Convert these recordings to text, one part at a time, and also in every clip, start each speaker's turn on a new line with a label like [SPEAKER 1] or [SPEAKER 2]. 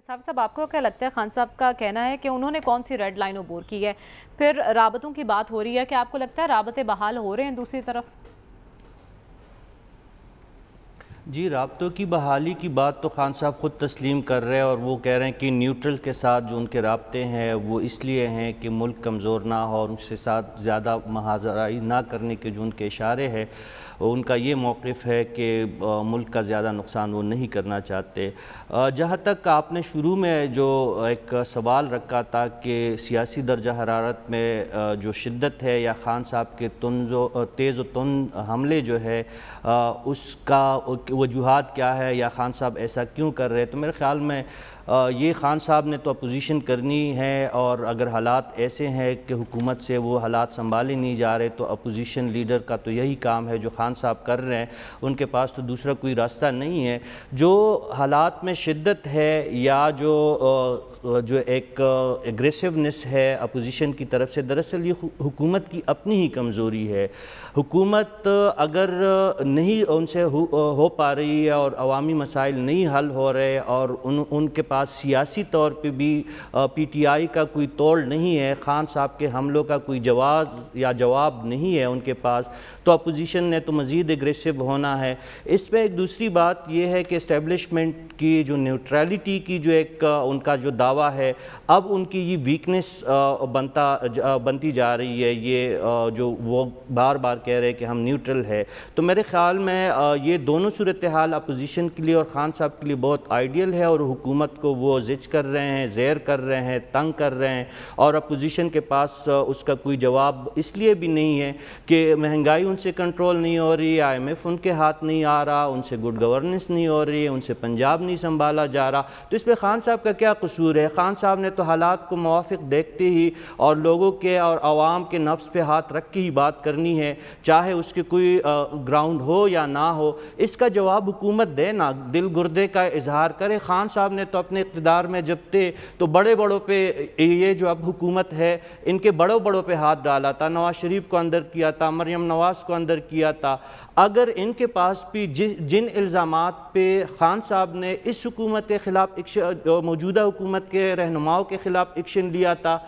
[SPEAKER 1] साहब आपको क्या लगता है, खान साहब का कहना है कि उन्होंने कौन सी रेड लाइन अबूर की है, फिर राबतों की बात हो रही है कि आपको लगता है राबते बहाल हो रहे हैं दूसरी तरफ?
[SPEAKER 2] जी, राब्तों की बहाली की बात तो खान साहब ख़ुद तस्लीम कर रहे हैं और वो कह रहे हैं कि न्यूट्रल के साथ जो उनके राब्ते हैं वो इसलिए हैं कि मुल्क कमज़ोर ना हो और उनके साथ ज़्यादा महाजराई ना करने के जो उनके इशारे हैं, उनका ये मौक़िफ़ है कि मुल्क का ज़्यादा नुकसान वो नहीं करना चाहते। जहाँ तक आपने शुरू में जो एक सवाल रखा था कि सियासी दर्जा हरारत में जो शिद्दत है या खान साहब के तेज़ व तुंद हमले जो है उसका वजूहात क्या है या खान साहब ऐसा क्यों कर रहे हैं, तो मेरे ख़्याल में ये खान साहब ने तो अपोजिशन करनी है और अगर हालात ऐसे हैं कि हुकूमत से वो हालात संभाले नहीं जा रहे तो अपोजिशन लीडर का तो यही काम है जो खान साहब कर रहे हैं, उनके पास तो दूसरा कोई रास्ता नहीं है। जो हालात में शिद्दत है या जो एक एग्रेसिवनेस है अपोजिशन की तरफ से, दरअसल ये हुकूमत की अपनी ही कमज़ोरी है। हुकूमत अगर नहीं उनसे हो पा रही है और अवामी मसाइल नहीं हल हो रहे और उनके पास सियासी तौर पे भी PTI का कोई तोड़ नहीं है, खान साहब के हमलों का कोई जवाब नहीं है उनके पास, तो अपोजिशन ने तो मज़ीद एग्रेसिव होना है। इसमें एक दूसरी बात यह है कि इस्टेब्लिशमेंट की जो न्यूट्रलिटी की जो एक उनका जो दावा है, अब उनकी ये वीकनेस बनती जा रही है। ये जो वो बार बार कह रहे हैं कि हम न्यूट्रल है, तो मेरे ख़्याल में ये दोनों सूरत हाल अपोजिशन के लिए और ख़ान साहब के लिए बहुत आइडियल है और हुकूमत को वो ज़िच कर रहे हैं, ज़ेर कर रहे हैं, तंग कर रहे हैं और अपोजिशन के पास उसका कोई जवाब इसलिए भी नहीं है कि महंगाई उनसे कंट्रोल नहीं हो रही, IMF उनके हाथ नहीं आ रहा, उनसे गुड गवर्नेंस नहीं हो रही है, उनसे पंजाब नहीं संभाला जा रहा, तो इसमें खान साहब का क्या कसूर है? खान साहब ने तो हालात को मुवाफ़िक देखते ही और लोगों के और आवाम के नफ्स पे हाथ रख के ही बात करनी है, चाहे उसके कोई ग्राउंड हो या ना हो। इसका जवाब हुकूमत दे ना, दिल गुर्दे का इजहार करे। खान साहब ने तो अपने इक़्तिदार में जब थे तो बड़े बड़ों पे, ये जो अब हुकूमत है इनके बड़ों बड़ों पे हाथ डाला था, नवाज शरीफ को अंदर किया था, मरियम नवाज को अंदर किया था। अगर इनके पास भी जिन इल्ज़ामात पे खान साहब ने इस हुकूमत के ख़िलाफ़ मौजूदा हुकूमत के रहनुमाओं के ख़िलाफ़ एक्शन लिया था,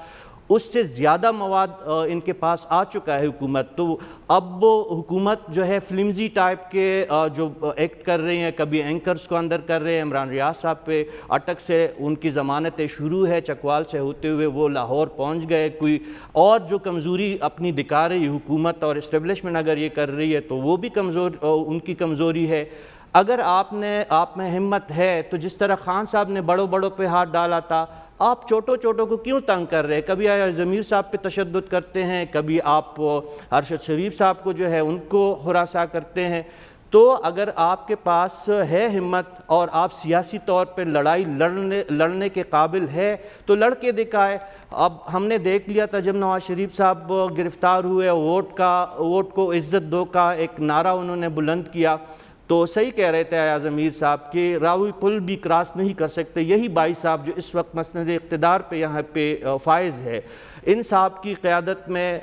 [SPEAKER 2] उससे ज़्यादा मवाद इनके पास आ चुका है हुकूमत, तो अब वो हुकूमत जो है फ्लिमजी टाइप के जो एक्ट कर रही हैं, कभी एंकर्स को अंदर कर रहे हैं, इमरान रियाज साहब पे अटक से उनकी ज़मानतें शुरू है, चकवाल से होते हुए वो लाहौर पहुंच गए, कोई और जो कमज़ोरी अपनी दिखा रही हुकूमत और इस्टेब्लिशमेंट अगर ये कर रही है तो वो भी उनकी कमज़ोरी है। अगर आप में हिम्मत है तो जिस तरह खान साहब ने बड़ों बड़ों पे हाथ डाला था, आप छोटों को क्यों तंग कर रहे हैं? कभी ज़मीर साहब पे तशद्दुद करते हैं, कभी आप अरशद शरीफ साहब को जो है उनको हुरासा करते हैं। तो अगर आपके पास है हिम्मत और आप सियासी तौर पे लड़ाई लड़ने के काबिल है तो लड़ के दिखाए। अब हमने देख लिया था जब नवाज शरीफ साहब गिरफ़्तार हुए, वोट को इज़्ज़त दो का एक नारा उन्होंने बुलंद किया, तो सही कह रहे थे आया ज़मीर साहब कि रावी पुल भी क्रॉस नहीं कर सकते। यही भाई साहब जो इस वक्त मसनद इक़्तिदार पे यहाँ पे फायज़ है, इन साहब की क़यादत में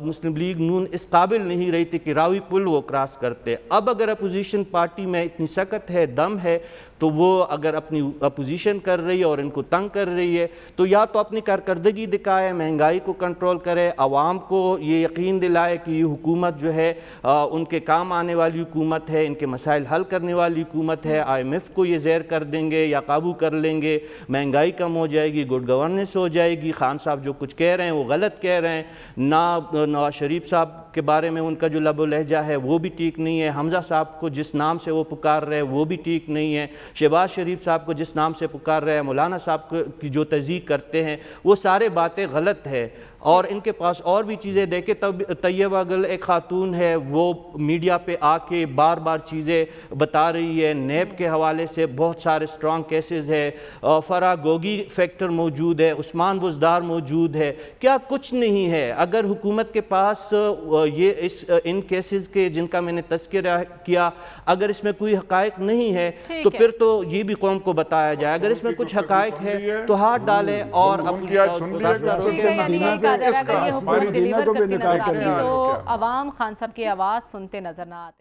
[SPEAKER 2] मुस्लिम लीग नून इस काबिल नहीं रही थी कि रावी पुल वो क्रॉस करते। अब अगर अपोजिशन पार्टी में इतनी सख्त है, दम है, तो वो अगर अपनी अपोजिशन कर रही है और इनको तंग कर रही है तो या तो अपनी कारकर्दगी दिखाए, महंगाई को कंट्रोल करे, आवाम को ये यकीन दिलाए कि ये हुकूमत जो है उनके काम आने वाली हुकूमत है, इनके मसाइल हल करने वाली हुकूमत है, IMF को ये ज़ेर कर देंगे या काबू कर लेंगे, महंगाई कम हो जाएगी, गुड गवर्नेंस हो जाएगी। खान साहब जो कुछ कह रहे हैं वो गलत कह रहे हैं ना। नवाज शरीफ साहब के बारे में उनका जो लबो लहजा है वो भी ठीक नहीं है, हमजा साहब को जिस नाम से वो पुकार रहे हैं वो भी ठीक नहीं है, शहबाज शरीफ साहब को जिस नाम से पुकार रहे हैं, मौलाना साहब की जो तज़ीक करते हैं वो सारे बातें गलत है। और इनके पास और भी चीज़ें देखे, तब तैयबा गल एक खातून है, वो मीडिया पे आके बार बार चीज़ें बता रही है, नेब के हवाले से बहुत सारे स्ट्रॉन्ग केसेस है, फरा गोगी फैक्टर मौजूद है, उस्मान बुज़दार मौजूद है, क्या कुछ नहीं है। अगर हुकूमत के पास इन केसेस के जिनका मैंने तज़किरा किया, अगर इसमें कोई हक़ाइक़ नहीं है तो फिर तो ये भी कौम को बताया जाए, अगर इसमें कुछ हक़ाइक़ है तो हाथ डालें और
[SPEAKER 1] तो अवाम खान साहब की आवाज़ सुनते नजर ना आते।